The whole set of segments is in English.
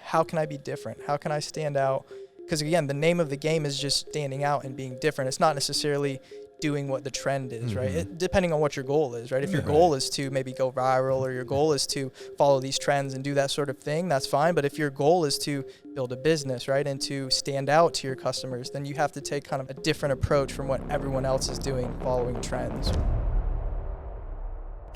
how can I be different? How can I stand out? Because again, the name of the game is just standing out and being different. It's not necessarily doing what the trend is, right? Depending on what your goal is, right? If your goal is to maybe go viral, or your goal is to follow these trends and do that sort of thing, that's fine. But if your goal is to build a business, right, and to stand out to your customers, then you have to take kind of a different approach from what everyone else is doing, following trends.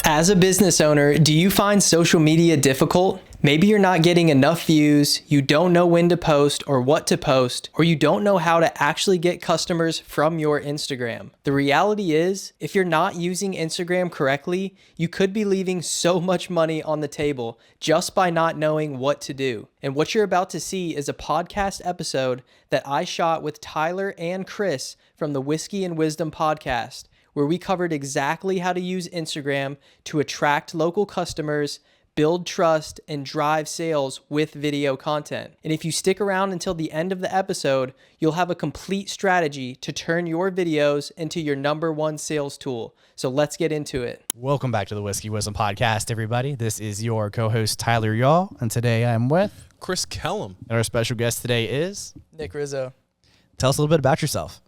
As a business owner, do you find social media difficult? Maybe you're not getting enough views, you don't know when to post or what to post, or you don't know how to actually get customers from your Instagram. The reality is, if you're not using Instagram correctly, you could be leaving so much money on the table just by not knowing what to do. And what you're about to see is a podcast episode that I shot with Tyler and Chris from the Whiskey and Wisdom podcast, where we covered exactly how to use Instagram to attract local customers, build trust, and drive sales with video content. And if you stick around until the end of the episode, you'll have a complete strategy to turn your videos into your #1 sales tool. So let's get into it. Welcome back to the Whiskey Wisdom Podcast, everybody. This is your co-host, Tyler Yaw, and today I'm with Chris Kellum. And our special guest today is Nick Rizzo. Tell us a little bit about yourself.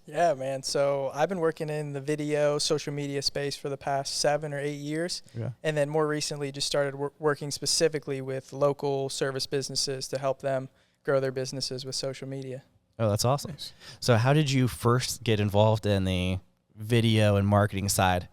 Yeah, man. So I've been working in the video, social media space for the past 7 or 8 years. Yeah. And then more recently just started working specifically with local service businesses to help them grow their businesses with social media. Oh, that's awesome. Nice. So how did you first get involved in the video and marketing side?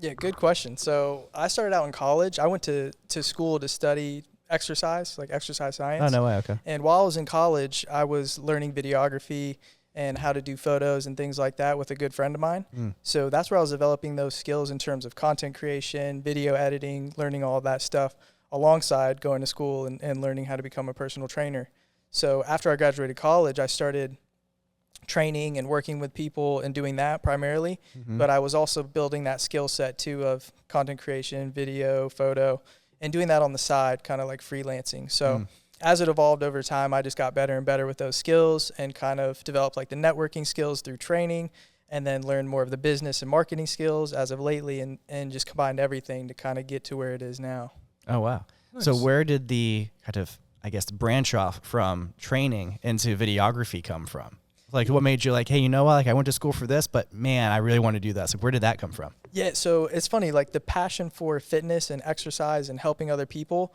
Yeah, good question. So I started out in college. I went to school to study exercise, like exercise science. Oh, no way. Okay. And while I was in college, I was learning videography and how to do photos and things like that with a good friend of mine. So that's where I was developing those skills in terms of content creation, video editing, learning all of that stuff alongside going to school and learning how to become a personal trainer. So after I graduated college, I started training and working with people and doing that primarily. But I was also building that skill set too of content creation, video, photo, and doing that on the side, kind of like freelancing. So as it evolved over time, I just got better and better with those skills and kind of developed like the networking skills through training, and then learned more of the business and marketing skills as of lately, and just combined everything to kind of get to where it is now. Oh, wow. Nice. So where did the kind of, I guess, branch off from training into videography come from? Like, what made you like, hey, you know what? Like, I went to school for this, but man, I really want to do that. So where did that come from? Yeah, so it's funny, like the passion for fitness and exercise and helping other people,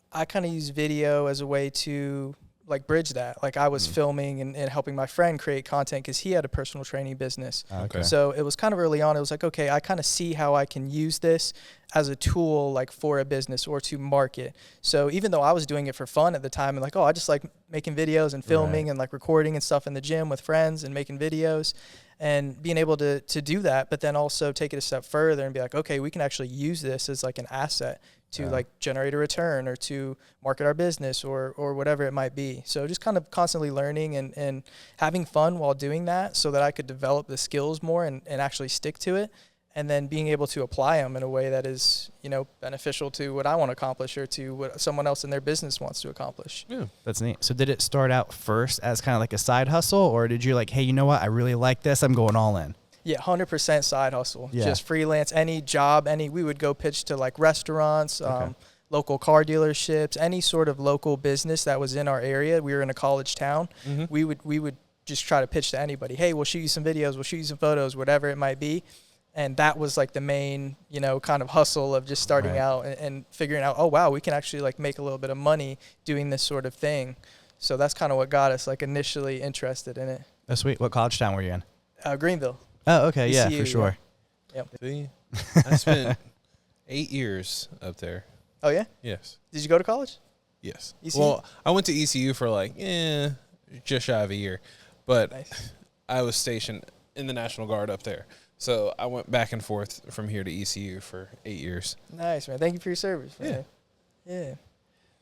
I kind of use video as a way to like bridge that. Like I was filming and helping my friend create content because he had a personal training business. Okay. So it was kind of early on. It was like, okay, I kind of see how I can use this as a tool like for a business or to market. So even though I was doing it for fun at the time and like, oh, I just like making videos and filming and like recording and stuff in the gym with friends and making videos and being able to do that, but then also take it a step further and be like, okay, we can actually use this as like an asset to like generate a return or to market our business or whatever it might be. So just kind of constantly learning and having fun while doing that so that I could develop the skills more and actually stick to it. And then being able to apply them in a way that is, you know, beneficial to what I want to accomplish or to what someone else in their business wants to accomplish. Yeah. That's neat. So did it start out first as kind of like a side hustle, or did you like, hey, you know what? I really like this. I'm going all in. Yeah, 100% side hustle. Yeah. Just freelance, any job, we would go pitch to like restaurants, local car dealerships, any sort of local business that was in our area. We were in a college town. We would just try to pitch to anybody. Hey, we'll shoot you some videos, we'll shoot you some photos, whatever it might be. And that was like the main, you know, kind of hustle of just starting out and figuring out, oh, wow, we can actually like make a little bit of money doing this sort of thing. So that's kind of what got us like initially interested in it. That's sweet. What college town were you in? Greenville. Oh, okay. Yeah, ECU, for sure. Yep. See, I spent 8 years up there. Oh, yeah? Yes. Did you go to college? Yes. ECU? Well, I went to ECU for like, just shy of a year. But Nice. I was stationed in the National Guard up there. So I went back and forth from here to ECU for 8 years. Nice, man. Thank you for your service, man. Yeah.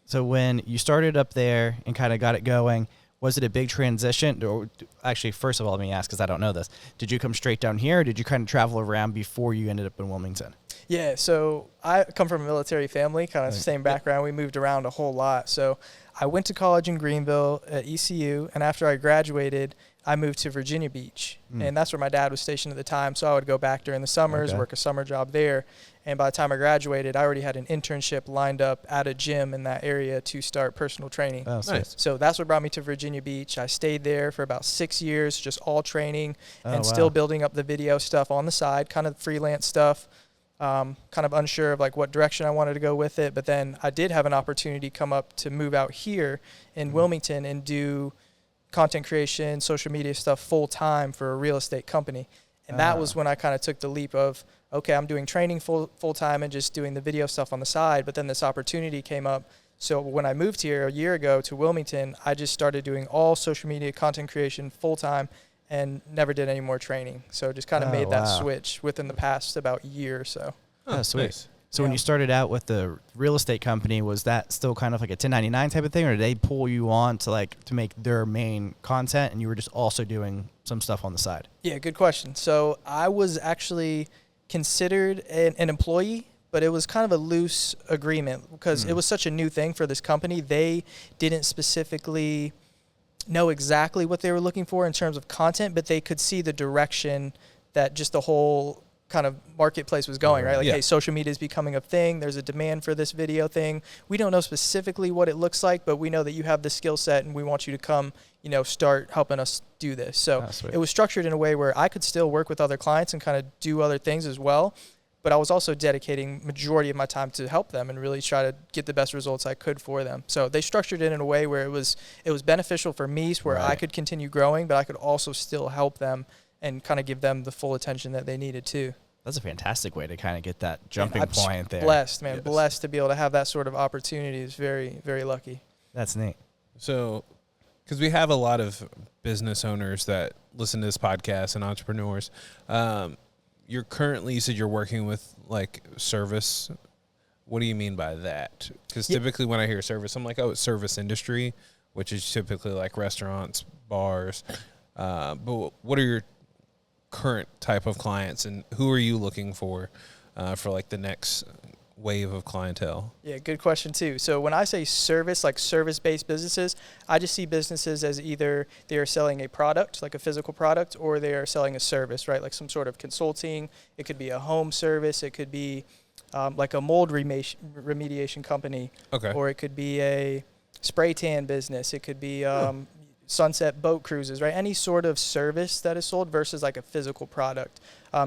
So when you started up there and kind of got it going, was it a big transition? Or actually, first of all, let me ask, because I don't know this. Did you come straight down here, or did you kind of travel around before you ended up in Wilmington? Yeah, so I come from a military family, kind of same background. We moved around a whole lot. So I went to college in Greenville at ECU, and after I graduated, I moved to Virginia Beach, and that's where my dad was stationed at the time. So I would go back during the summers, work a summer job there. And by the time I graduated, I already had an internship lined up at a gym in that area to start personal training. Oh, Nice. So that's what brought me to Virginia Beach. I stayed there for about 6 years, just all training and still building up the video stuff on the side, kind of freelance stuff. Kind of unsure of like what direction I wanted to go with it. But then I did have an opportunity come up to move out here in Wilmington and do content creation, social media stuff full time for a real estate company. And that was when I kind of took the leap of, okay, I'm doing training full time and just doing the video stuff on the side. But then this opportunity came up. So when I moved here a year ago to Wilmington, I just started doing all social media content creation full time and never did any more training. So just kind of made that switch within the past about year or so. Oh, sweet. Nice. So when you started out with the real estate company, was that still kind of like a 1099 type of thing, or did they pull you on to make their main content and you were just also doing some stuff on the side? Yeah, good question. So I was actually considered an employee, but it was kind of a loose agreement because it was such a new thing for this company. They didn't specifically know exactly what they were looking for in terms of content, but they could see the direction that just the whole kind of marketplace was going, right? Like, hey, social media is becoming a thing. There's a demand for this video thing. We don't know specifically what it looks like, but we know that you have the skill set and we want you to come, start helping us do this. So it was structured in a way where I could still work with other clients and kind of do other things as well. But I was also dedicating majority of my time to help them and really try to get the best results I could for them. So they structured it in a way where it was beneficial for me, where I could continue growing, but I could also still help them and kind of give them the full attention that they needed too. That's a fantastic way to kind of get that jumping point there. Blessed, man. Yes. Blessed to be able to have that sort of opportunity. Is very, very lucky. That's neat. So, because we have a lot of business owners that listen to this podcast and entrepreneurs, you said you're working with like service. What do you mean by that? Because typically when I hear service, I'm like, oh, it's service industry, which is typically like restaurants, bars. But what are your current type of clients, and who are you looking for like the next wave of clientele? Yeah, good question too. So when I say service, like service-based businesses, I just see businesses as either they are selling a product, like a physical product, or they are selling a service, right? Like some sort of consulting. It could be a home service. It could be like a mold remediation company. Okay. Or it could be a spray tan business. It could be sunset boat cruises, right? Any sort of service that is sold versus like a physical product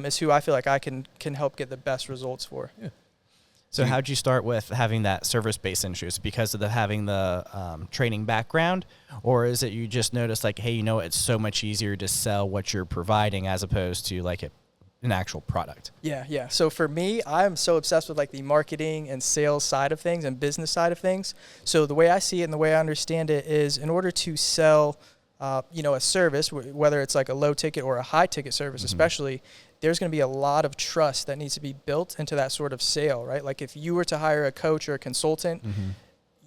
is who I feel like I can help get the best results for. Yeah. So how'd you start with having that service-based interest? Because of having the training background, or is it you just noticed like, hey, it's so much easier to sell what you're providing as opposed to like an actual product? Yeah. So for me, I'm so obsessed with like the marketing and sales side of things and business side of things. So the way I see it and the way I understand it is in order to sell, a service, whether it's like a low ticket or a high ticket service, especially, there's going to be a lot of trust that needs to be built into that sort of sale, right? Like if you were to hire a coach or a consultant,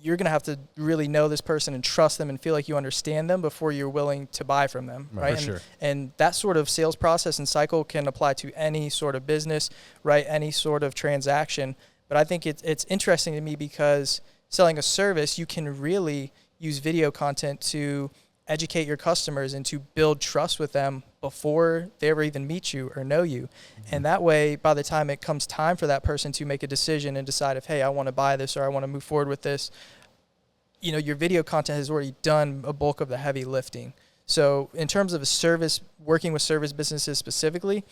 you're going to have to really know this person and trust them and feel like you understand them before you're willing to buy from them, right? For sure. And that sort of sales process and cycle can apply to any sort of business, right? Any sort of transaction. But I think it's interesting to me because selling a service, you can really use video content to educate your customers and to build trust with them before they ever even meet you or know you. And that way, by the time it comes time for that person to make a decision and decide if, hey, I want to buy this or I want to move forward with this, your video content has already done a bulk of the heavy lifting. So in terms of a service, working with service businesses specifically,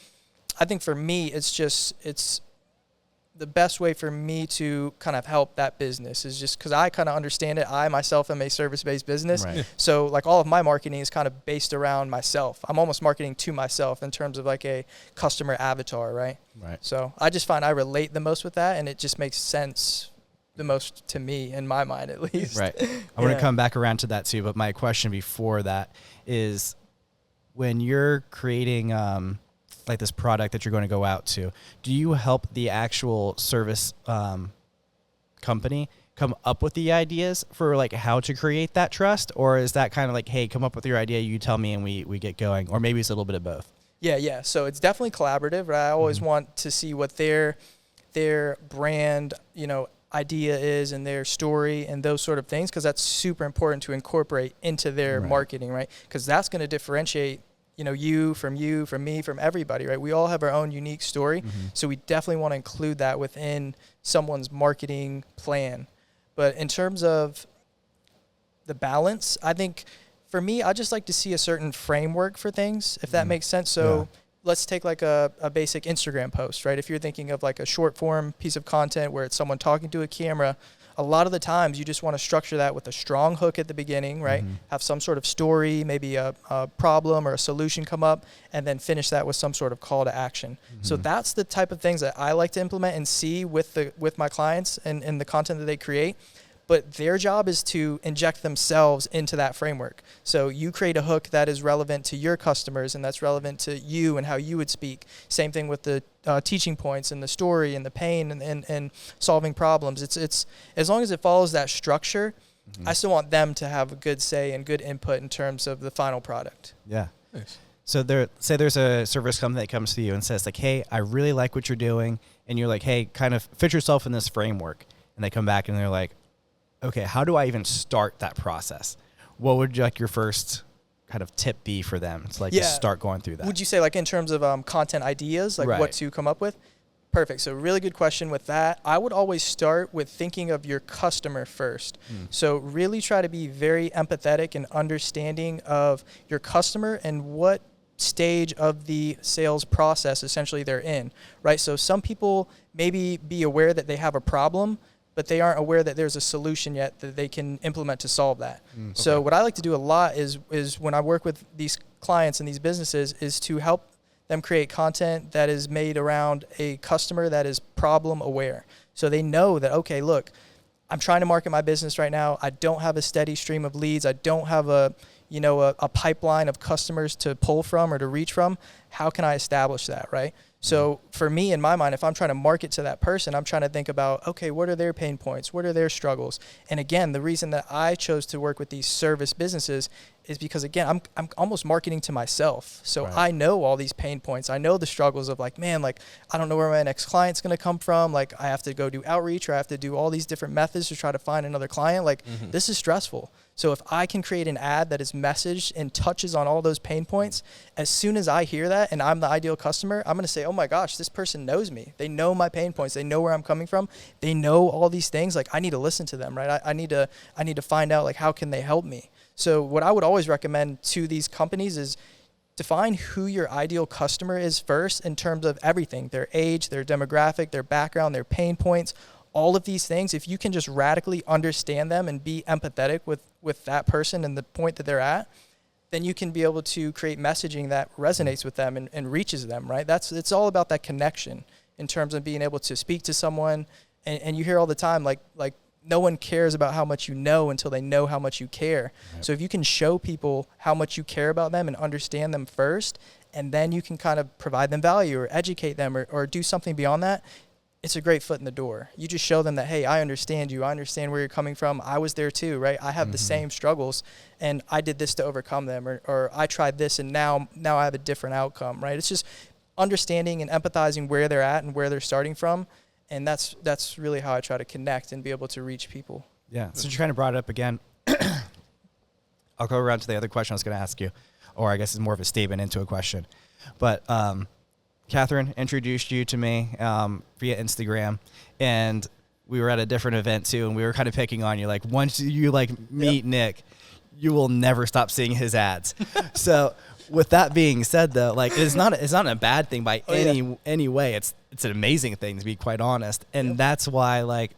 I think for me, it's the best way for me to kind of help that business is just because I kind of understand it. I myself am a service-based business. Right. So like all of my marketing is kind of based around myself. I'm almost marketing to myself in terms of like a customer avatar, right? Right. So I just find I relate the most with that, and it just makes sense the most to me, in my mind at least. Right. I want to come back around to that too, but my question before that is when you're creating like this product that you're going to go out to, do you help the actual service company come up with the ideas for like how to create that trust? Or is that kind of like, hey, come up with your idea, you tell me, and we get going? Or maybe it's a little bit of both. Yeah. So it's definitely collaborative, right? I always want to see what their brand, idea is and their story and those sort of things, because that's super important to incorporate into their marketing, right? Because that's going to differentiate, you, from me, from everybody, right? We all have our own unique story. So we definitely want to include that within someone's marketing plan. But in terms of the balance, I think for me, I just like to see a certain framework for things, if that makes sense. So let's take like a basic Instagram post, right? If you're thinking of like a short form piece of content where it's someone talking to a camera, a lot of the times you just want to structure that with a strong hook at the beginning, right? Have some sort of story, maybe a problem or a solution come up, and then finish that with some sort of call to action. So that's the type of things that I like to implement and see with my clients and the content that they create. But their job is to inject themselves into that framework. So you create a hook that is relevant to your customers and that's relevant to you and how you would speak. Same thing with the teaching points and the story and the pain and solving problems. It's as long as it follows that structure, I still want them to have a good say and good input in terms of the final product. Yeah. Nice. So say there's a service company that comes to you and says like, hey, I really like what you're doing. And you're like, hey, kind of fit yourself in this framework. And they come back and they're like, okay, how do I even start that process? What would like your first kind of tip be for them to to start going through that? Would you say like in terms of content ideas, like what to come up with? Perfect. So really good question with that. I would always start with thinking of your customer first. So really try to be very empathetic and understanding of your customer and what stage of the sales process essentially they're in, right? So some people maybe be aware that they have a problem, but they aren't aware that there's a solution yet that they can implement to solve that. So what I like to do a lot is when I work with these clients and these businesses is to help them create content that is made around a customer that is problem aware. So they know that, okay, look, I'm trying to market my business right now. I don't have a steady stream of leads. I don't have a pipeline of customers to pull from or to reach from. How can I establish that, right? So for me, in my mind, if I'm trying to market to that person, I'm trying to think about, okay, what are their pain points? What are their struggles? And again, the reason that I chose to work with these service businesses is because, again, I'm almost marketing to myself. So I know all these pain points. I know the struggles of like, man, like, I don't know where my next client's going to come from. Like, I have to go do outreach or I have to do all these different methods to try to find another client. Like, this is stressful. So if I can create an ad that is messaged and touches on all those pain points, as soon as I hear that and I'm the ideal customer, I'm going to say, oh my gosh, this person knows me. They know my pain points. They know where I'm coming from. They know all these things. Like, I need to listen to them, right? I need to find out, like, how can they help me? So what I would always recommend to these companies is define who your ideal customer is first in terms of everything, their age, their demographic, their background, their pain points, all of these things. If you can just radically understand them and be empathetic with that person and the point that they're at, then you can be able to create messaging that resonates with them and reaches them, right? It's all about that connection in terms of being able to speak to someone. And you hear all the time, like no one cares about how much you know until they know how much you care. Right. So if you can show people how much you care about them and understand them first, and then you can kind of provide them value or educate them or do something beyond that, it's a great foot in the door. You just show them that, hey, I understand you. I understand where you're coming from. I was there too, right? I have the same struggles and I did this to overcome them, or I tried this and now I have a different outcome, right? It's just understanding and empathizing where they're at and where they're starting from. And that's really how I try to connect and be able to reach people. Yeah. So you kind of brought it up again. I'll go around to the other question I was going to ask you, or I guess it's more of a statement into a question. But Catherine introduced you to me via Instagram, and we were at a different event too, and we were kind of picking on you. Like, once you meet Nick, you will never stop seeing his ads. So with that being said, though, like, it's not a bad thing by any way. It's an amazing thing, to be quite honest. And that's why, like,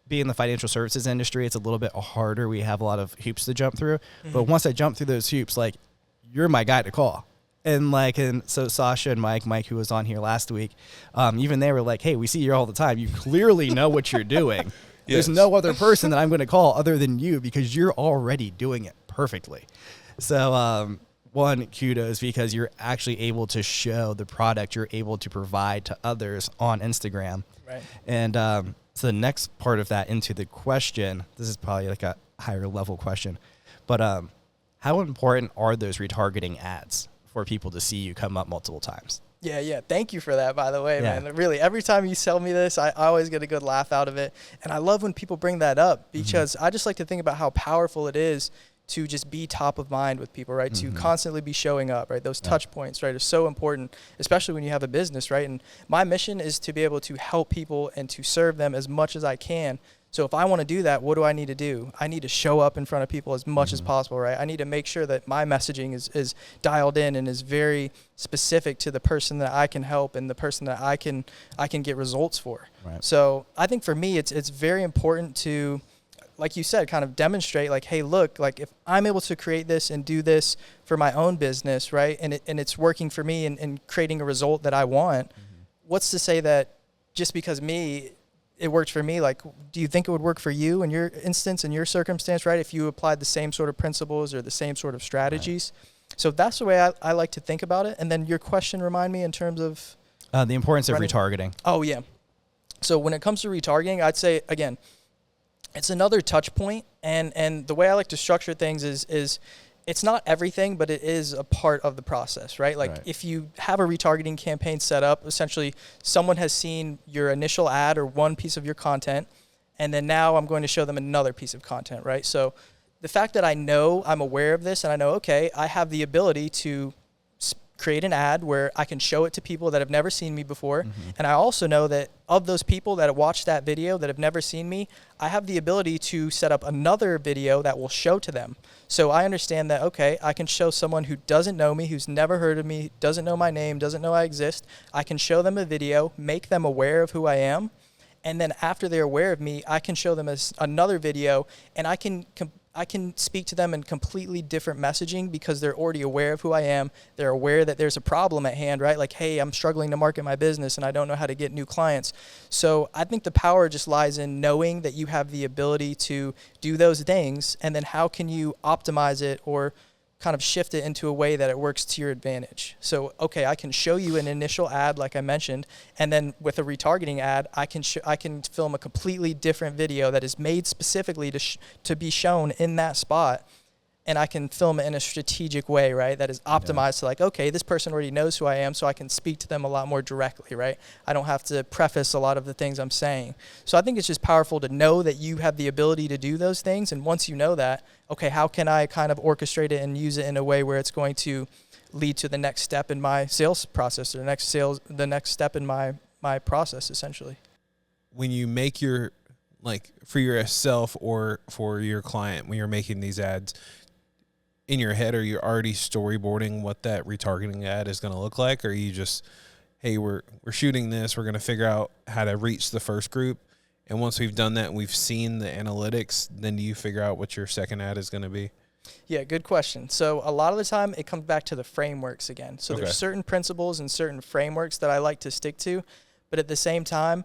being in the financial services industry, it's a little bit harder. We have a lot of hoops to jump through. But once I jump through those hoops, like, you're my guy to call. And so Sasha and Mike, who was on here last week, even they were like, hey, we see you all the time. You clearly know what you're doing. There's no other person that I'm going to call other than you because you're already doing it perfectly. So, one, kudos, because you're actually able to show the product you're able to provide to others on Instagram. Right. And so the next part of that into the question, this is probably like a higher level question, but how important are those retargeting ads for people to see you come up multiple times? Yeah. Thank you for that, by the way, Yeah. man. Really, every time you tell me this, I always get a good laugh out of it. And I love when people bring that up because I just like to think about how powerful it is to just be top of mind with people, right? To constantly be showing up, right? Those touch points, right, are so important, especially when you have a business, right? And my mission is to be able to help people and to serve them as much as I can. So if I want to do that, what do I need to do? I need to show up in front of people as much as possible, right? I need to make sure that my messaging is dialed in and is very specific to the person that I can help and the person that I can get results for. Right. So I think for me, it's very important to, like you said, kind of demonstrate like, hey, look, like if I'm able to create this and do this for my own business, right, and it's working for me and creating a result that I want, what's to say that just because it worked for me, like, do you think it would work for you in your instance, in your circumstance, right, if you applied the same sort of principles or the same sort of strategies? Right. So that's the way I like to think about it. And then your question, remind me in terms of? The importance of retargeting. Oh, yeah. So when it comes to retargeting, I'd say, again, it's another touch point, and the way I like to structure things is it's not everything, but it is a part of the process, right? Like if you have a retargeting campaign set up, essentially someone has seen your initial ad or one piece of your content, and then now I'm going to show them another piece of content, right? So the fact that I'm aware of this and I know, okay, I have the ability to create an ad where I can show it to people that have never seen me before. And I also know that of those people that have watched that video that have never seen me, I have the ability to set up another video that will show to them. So I understand that, okay, I can show someone who doesn't know me, who's never heard of me, doesn't know my name, doesn't know I exist. I can show them a video, make them aware of who I am. And then after they're aware of me, I can show them another video, and I can speak to them in completely different messaging because they're already aware of who I am. They're aware that there's a problem at hand, right? Like, hey, I'm struggling to market my business and I don't know how to get new clients. So I think the power just lies in knowing that you have the ability to do those things, and then how can you optimize it or kind of shift it into a way that it works to your advantage. So, okay, I can show you an initial ad, like I mentioned, and then with a retargeting ad, I can film a completely different video that is made specifically to be shown in that spot, and I can film it in a strategic way, right? That is optimized to like, okay, this person already knows who I am, so I can speak to them a lot more directly, right? I don't have to preface a lot of the things I'm saying. So I think it's just powerful to know that you have the ability to do those things, and once you know that, okay, how can I kind of orchestrate it and use it in a way where it's going to lead to the next step in my sales process, or the next step in my process, essentially. When you make your, like, for yourself or for your client, when you're making these ads, in your head, are you already storyboarding what that retargeting ad is going to look like? Or are you just, hey, we're shooting this, we're going to figure out how to reach the first group, and once we've done that and we've seen the analytics, then do you figure out what your second ad is going to be? Yeah, good question. So a lot of the time it comes back to the frameworks again. So there's certain principles and certain frameworks that I like to stick to, but at the same time,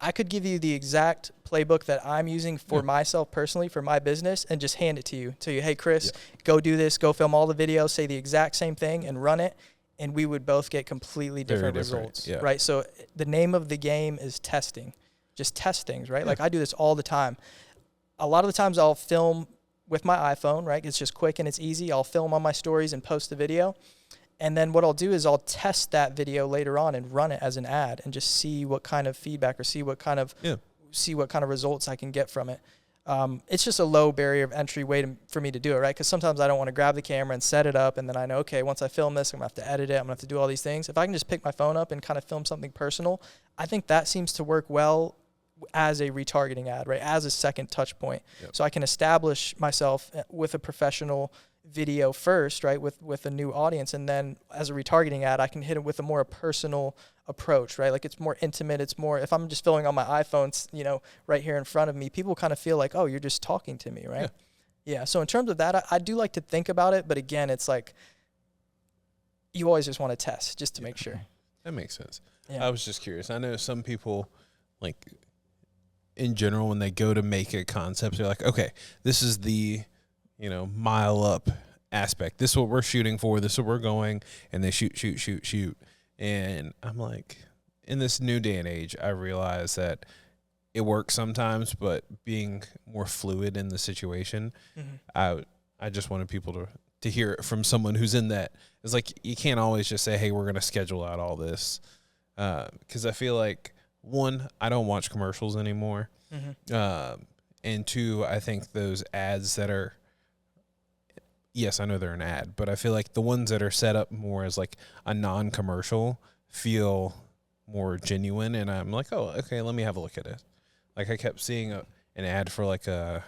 I could give you the exact playbook that I'm using for myself personally, for my business, and just hand it to you. Tell you, hey, Chris, go do this, go film all the videos, say the exact same thing, and run it, and we would both get completely different results, right? So the name of the game is testing. Just test things, right? Like I do this all the time. A lot of the times I'll film with my iPhone, right? It's just quick and it's easy. I'll film on my stories and post the video. And then what I'll do is I'll test that video later on and run it as an ad and just see what kind of feedback or see what kind of results I can get from it. It's just a low barrier of entry way for me to do it, right? Because sometimes I don't want to grab the camera and set it up, and then I know, okay, once I film this, I'm going to have to edit it. I'm going to have to do all these things. If I can just pick my phone up and kind of film something personal, I think that seems to work well as a retargeting ad, right? As a second touch point. So I can establish myself with a professional video first, right, with a new audience, and then as a retargeting ad, I can hit it with a more personal approach, right? Like it's more intimate. It's more, if I'm just filming on my iPhone, right here in front of me, people kind of feel like, oh, you're just talking to me, right? Yeah. So in terms of that, I do like to think about it, but again, it's like you always just want to test just to make sure. That makes sense. Yeah. I was just curious. I know some people, like in general, when they go to make a concept, they're like, okay, this is the mile up aspect. This is what we're shooting for. This is what we're going. And they shoot. And I'm like, in this new day and age, I realize that it works sometimes, but being more fluid in the situation, I just wanted people to to hear it from someone who's in that. It's like you can't always just say, hey, we're going to schedule out all this. Because I feel like, one, I don't watch commercials anymore. And two, I think those ads that are, yes, I know they're an ad, but I feel like the ones that are set up more as like a non-commercial feel more genuine. And I'm like, oh, okay, let me have a look at it. Like I kept seeing an ad for like a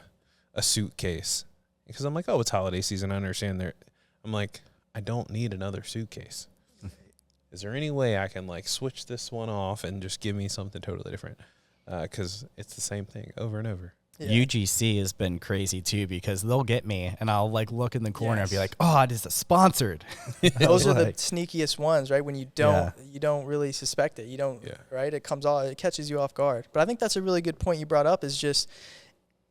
suitcase because I'm like, oh, it's holiday season. I understand there. I'm like, I don't need another suitcase. Is there any way I can like switch this one off and just give me something totally different? Because it's the same thing over and over. Yeah. UGC has been crazy too because they'll get me and I'll like look in the corner and be like, oh, it is sponsored. Those are the sneakiest ones, right? When you don't really suspect it. You don't, right? It comes all, it catches you off guard. But I think that's a really good point you brought up is just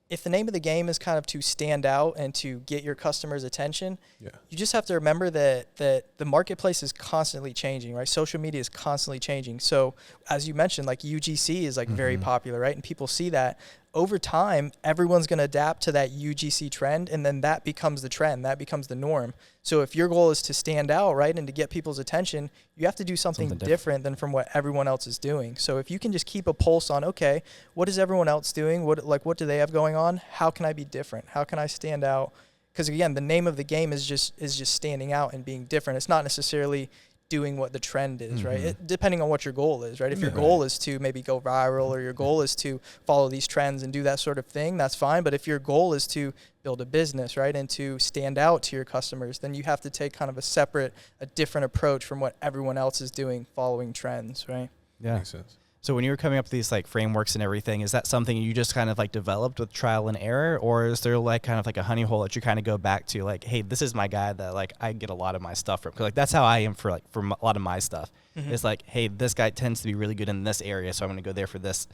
if the name of the game is kind of to stand out and to get your customers' attention, you just have to remember that the marketplace is constantly changing, right? Social media is constantly changing. So as you mentioned, like UGC is like very popular, right? And people see that. Over time, everyone's going to adapt to that UGC trend, and then that becomes the trend. That becomes the norm. So if your goal is to stand out, right, and to get people's attention, you have to do something different than from what everyone else is doing. So if you can just keep a pulse on, okay, what is everyone else doing? What do they have going on? How can I be different? How can I stand out? Because again, the name of the game is just standing out and being different. It's not necessarily doing what the trend is, right? Depending on what your goal is, right? If your goal is to maybe go viral or your goal is to follow these trends and do that sort of thing, that's fine. But if your goal is to build a business, right, and to stand out to your customers, then you have to take kind of a different approach from what everyone else is doing following trends, right? Yeah. Makes sense. So when you were coming up with these like frameworks and everything, is that something you just kind of like developed with trial and error, or is there like kind of like a honey hole that you kind of go back to like, hey, this is my guy that like I get a lot of my stuff from? Cause like that's how I am for a lot of my stuff. It's like, hey, this guy tends to be really good in this area, so I'm going to go there for this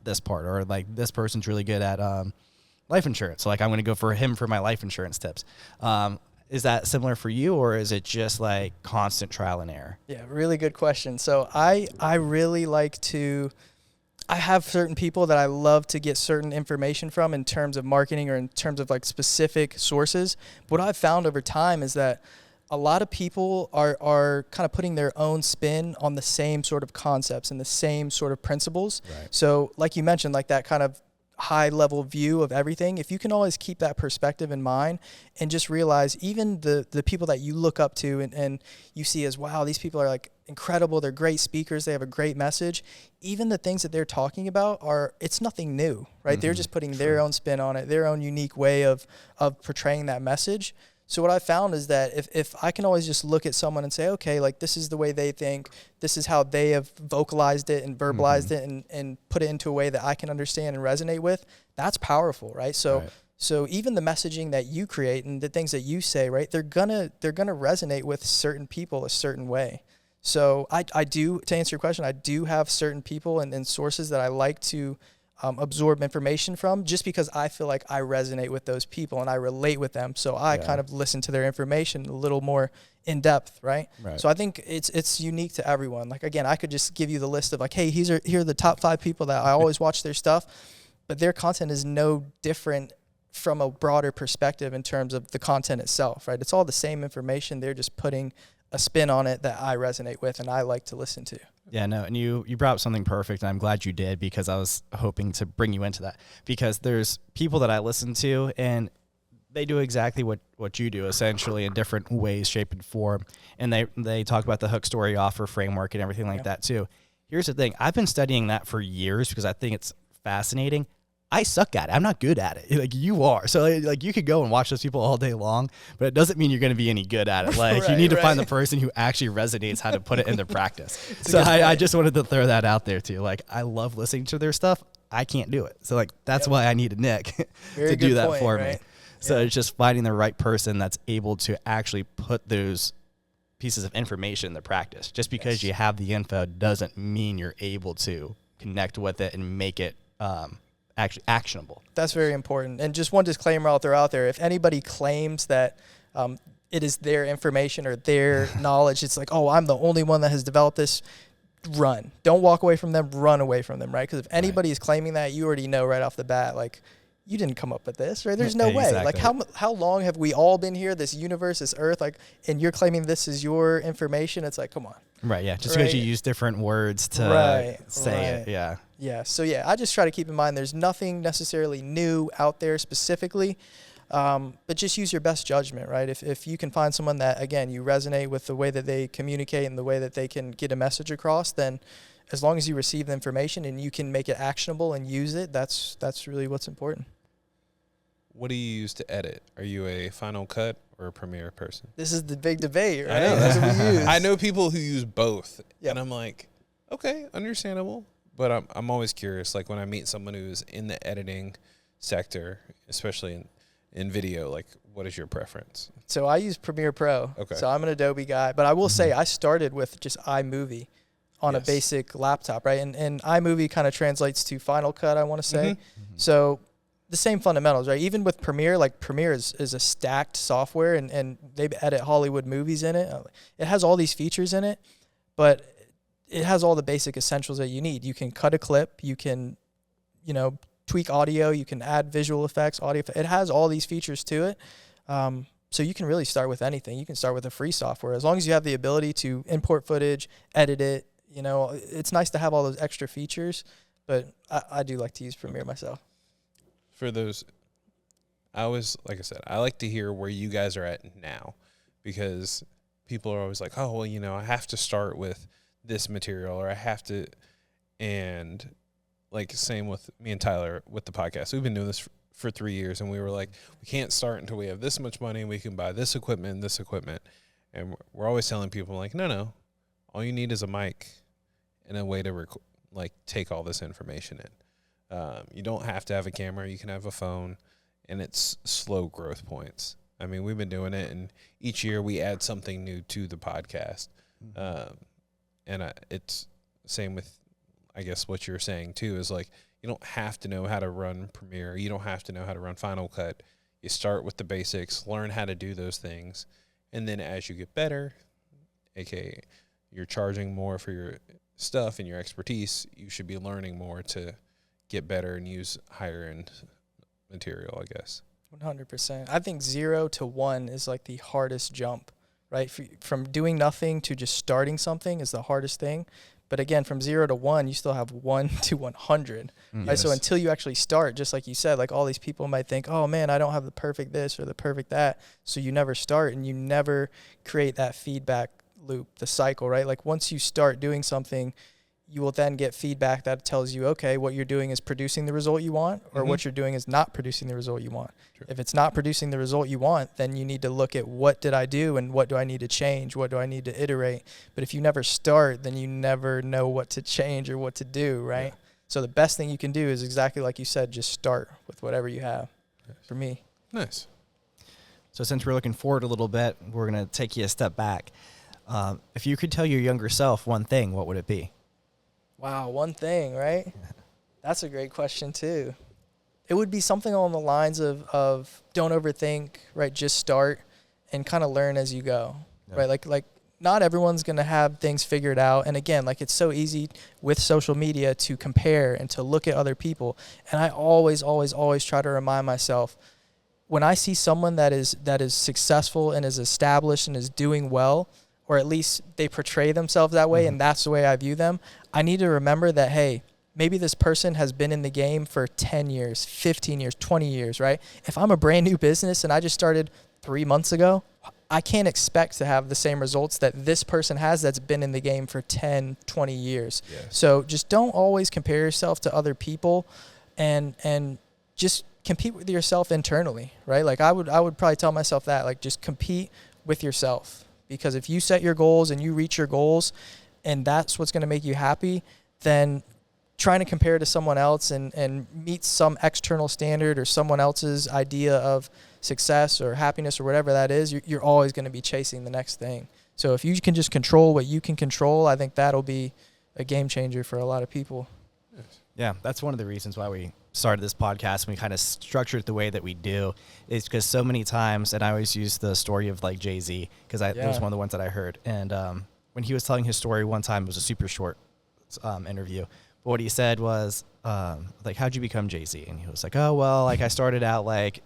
this part, or like this person's really good at life insurance, so like I'm going to go for him for my life insurance tips. Is that similar for you, or is it just like constant trial and error? Yeah, really good question. So I really like to, I have certain people that I love to get certain information from in terms of marketing or in terms of like specific sources. What I've found over time is that a lot of people are kind of putting their own spin on the same sort of concepts and the same sort of principles. Right. So like you mentioned, like that kind of high level view of everything, if you can always keep that perspective in mind and just realize even the people that you look up to and you see as, wow, these people are like incredible, they're great speakers, they have a great message, even the things that they're talking about it's nothing new, right? They're just putting their own spin on it, their own unique way of portraying that message. So what I found is that if I can always just look at someone and say, okay, like this is the way they think, this is how they have vocalized it and verbalized it and put it into a way that I can understand and resonate with, that's powerful, right? So even the messaging that you create and the things that you say, right, they're gonna resonate with certain people a certain way. So I do, to answer your question, I do have certain people and sources that I like to absorb information from, just because I feel like I resonate with those people and I relate with them. So I kind of listen to their information a little more in depth, right? So I think it's unique to everyone. Like, again, I could just give you the list of like, hey, here are the top 5 people that I always watch their stuff, but their content is no different from a broader perspective in terms of the content itself, right? It's all the same information. They're just putting a spin on it that I resonate with and I like to listen to. Yeah, no, and you brought up something perfect, and I'm glad you did, because I was hoping to bring you into that. Because there's people that I listen to, and they do exactly what you do, essentially, in different ways, shape, and form. And they talk about the hook, story, offer, framework, and everything like that, too. Here's the thing. I've been studying that for years because I think it's fascinating. I suck at it. I'm not good at it. Like you are. So like you could go and watch those people all day long, but it doesn't mean you're going to be any good at it. Like you need to find the person who actually resonates how to put it into practice. So I just wanted to throw that out there too. Like I love listening to their stuff. I can't do it. So like that's why I need a Nick to do that for me. So it's just finding the right person that's able to actually put those pieces of information into practice. Just because you have the info doesn't mean you're able to connect with it and make it actually actionable. That's very important. And just one disclaimer I'll throw out there. If anybody claims that it is their information or their knowledge, it's like, oh, I'm the only one that has developed this, run. Don't walk away from them, run away from them, right? Because if anybody is claiming that, you already know right off the bat, like, you didn't come up with this, right? There's no way. Like how long have we all been here, this universe, this earth, like, and you're claiming this is your information? It's like, come on. Right, yeah. Just because you use different words to say it, yeah. Yeah, so yeah, I just try to keep in mind there's nothing necessarily new out there specifically, but just use your best judgment, right? If you can find someone that, again, you resonate with the way that they communicate and the way that they can get a message across, then as long as you receive the information and you can make it actionable and use it, that's really what's important. What do you use to edit? Are you a Final Cut or a Premiere person? This is the big debate, right? I know. That's what we use. I know people who use both, Yep. and I'm like, okay, understandable. But I'm always curious, like when I meet someone who's in the editing sector, especially in video, like what is your preference? So I use Premiere Pro. Okay. So I'm an Adobe guy, but I will say I started with just iMovie on a Yes. basic laptop, right? And iMovie kind of translates to Final Cut, I want to say. Mm-hmm. So the same fundamentals, right? Even with Premiere, like Premiere is a stacked software, and they edit Hollywood movies in it. It has all these features in it, but it has all the basic essentials that you need. You can cut a clip, you can, tweak audio, you can add visual effects, audio. It has all these features to it. So you can really start with anything. You can start with a free software. As long as you have the ability to import footage, edit it, it's nice to have all those extra features, but I do like to use Premiere myself. For those, like I said, I like to hear where you guys are at now, because people are always like, oh, well, I have to start with this material, or I have to, and like same with me and Tyler with the podcast. We've been doing this for 3 years, and we were like, we can't start until we have this much money, and we can buy this equipment, and we're always telling people like, no, all you need is a mic and a way to take all this information in. You don't have to have a camera. You can have a phone, and it's slow growth points. I mean, we've been doing it, and each year we add something new to the podcast. And it's same with, I guess, what you're saying too, is like, you don't have to know how to run Premiere. You don't have to know how to run Final Cut. You start with the basics, learn how to do those things, and then as you get better, aka you're charging more for your stuff and your expertise, you should be learning more to get better and use higher end material, I guess. 100%. I think 0 to 1 is like the hardest jump, right? From doing nothing to just starting something is the hardest thing. But again, from 0 to 1, you still have 1 to 100. Right? Yes. So until you actually start, just like you said, like all these people might think, oh man, I don't have the perfect this or the perfect that. So you never start, and you never create that feedback loop, the cycle, right? Like once you start doing something, you will then get feedback that tells you, okay, what you're doing is producing the result you want, or what you're doing is not producing the result you want. True. If it's not producing the result you want, then you need to look at what did I do and what do I need to change? What do I need to iterate? But if you never start, then you never know what to change or what to do, right? Yeah. So the best thing you can do is exactly like you said, just start with whatever you have. Nice. For me. Nice. So since we're looking forward a little bit, we're going to take you a step back. If you could tell your younger self one thing, what would it be? Wow, one thing, right? That's a great question too. It would be something along the lines of don't overthink, right? Just start and kind of learn as you go, right? Like not everyone's going to have things figured out. And again, like it's so easy with social media to compare and to look at other people. And I always try to remind myself, when I see someone that is successful and is established and is doing well, or at least they portray themselves that way, and that's the way I view them, I need to remember that, hey, maybe this person has been in the game for 10 years, 15 years, 20 years, right? If I'm a brand new business and I just started 3 months ago, I can't expect to have the same results that this person has that's been in the game for 10, 20 years. Yes. So just don't always compare yourself to other people, and just compete with yourself internally, right? Like I would probably tell myself that, like just compete with yourself. Because if you set your goals and you reach your goals and that's what's going to make you happy, then trying to compare to someone else and meet some external standard or someone else's idea of success or happiness or whatever that is, you're always going to be chasing the next thing. So if you can just control what you can control, I think that'll be a game changer for a lot of people. Yeah, that's one of the reasons why we started this podcast and we kind of structured it the way that we do, is because so many times, and I always use the story of like Jay-Z, because it was one of the ones that I heard. And when he was telling his story one time, it was a super short interview, But what he said was, like, how'd you become Jay-Z? And he was like, oh, well, like I started out like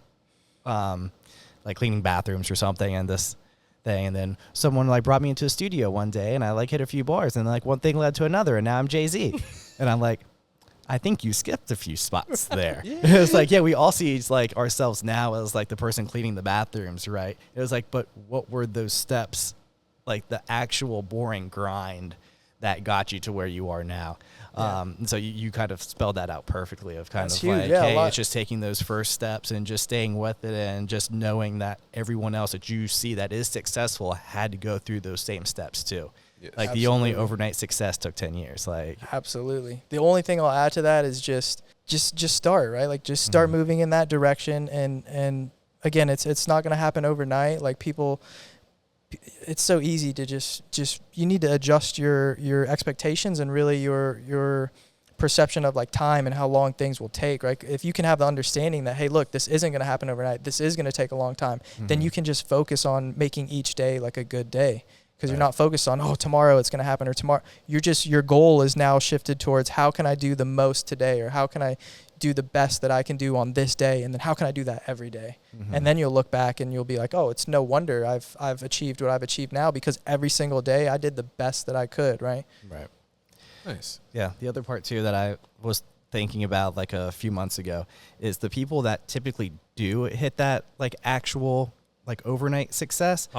cleaning bathrooms or something and this thing. And then someone like brought me into a studio one day and I like hit a few bars and like one thing led to another and now I'm Jay-Z. And I'm like, I think you skipped a few spots there. It's like, yeah, we all see like ourselves now as like the person cleaning the bathrooms, right? It was like, but what were those steps, like the actual boring grind that got you to where you are now? And so you kind of spelled that out perfectly of kind That's of huge. like, Yeah, hey, it's just taking those first steps and just staying with it and just knowing that everyone else that you see that is successful had to go through those same steps too. Yes. Like the only overnight success took 10 years. Like Absolutely. The only thing I'll add to that is just start, right? Like just start moving in that direction. And again, it's not going to happen overnight. Like people, it's so easy to just you need to adjust your expectations and really your perception of like time and how long things will take, right? If you can have the understanding that, hey, look, this isn't going to happen overnight. This is going to take a long time. Then you can just focus on making each day like a good day. Because you're not focused on, oh, tomorrow it's going to happen or tomorrow. Your goal is now shifted towards how can I do the most today or how can I do the best that I can do on this day, and then how can I do that every day? And then you'll look back and you'll be like, oh, it's no wonder I've achieved what I've achieved now because every single day I did the best that I could, right? Right. Nice. Yeah. The other part too that I was thinking about like a few months ago is the people that typically do hit that like actual like overnight success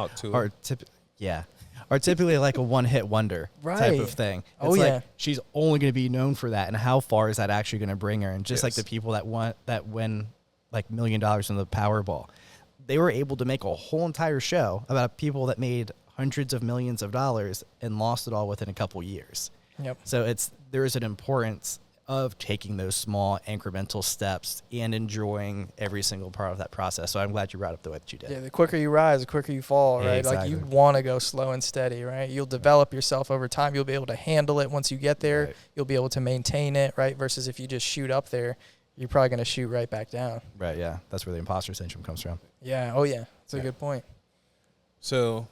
are typically like a one-hit wonder type of thing. It's like she's only going to be known for that, and how far is that actually going to bring her? And just like the people that win like $1 million in the Powerball, they were able to make a whole entire show about people that made hundreds of millions of dollars and lost it all within a couple years. Yep. So there is an importance of taking those small incremental steps and enjoying every single part of that process. So I'm glad you brought up the way that you did. Yeah, the quicker you rise, the quicker you fall, right? Exactly. Like you want to go slow and steady, right? You'll develop yourself over time. You'll be able to handle it once you get there. Right. You'll be able to maintain it, right? Versus if you just shoot up there, you're probably going to shoot right back down. Right, yeah. That's where the imposter syndrome comes from. Yeah, oh yeah. That's a good point. So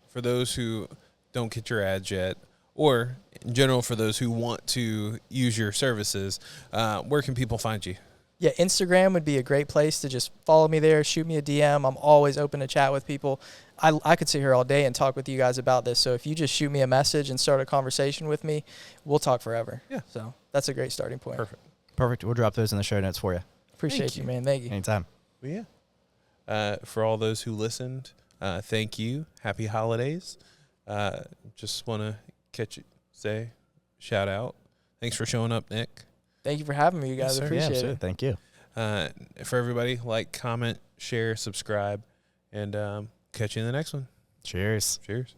for those who don't get your ads yet, or in general for those who want to use your services, where can people find you? Yeah, Instagram would be a great place to just follow me there, shoot me a DM. I'm always open to chat with people. I could sit here all day and talk with you guys about this. So if you just shoot me a message and start a conversation with me, we'll talk forever. Yeah. So that's a great starting point. Perfect. We'll drop those in the show notes for you. Appreciate you, man. Thank you. Anytime. Well, yeah. For all those who listened, thank you. Happy holidays. Just want to shout out. Thanks for showing up, Nick. Thank you for having me, you guys. Yes, Appreciate it. Thank you. For everybody, like, comment, share, subscribe, and catch you in the next one. Cheers. Cheers.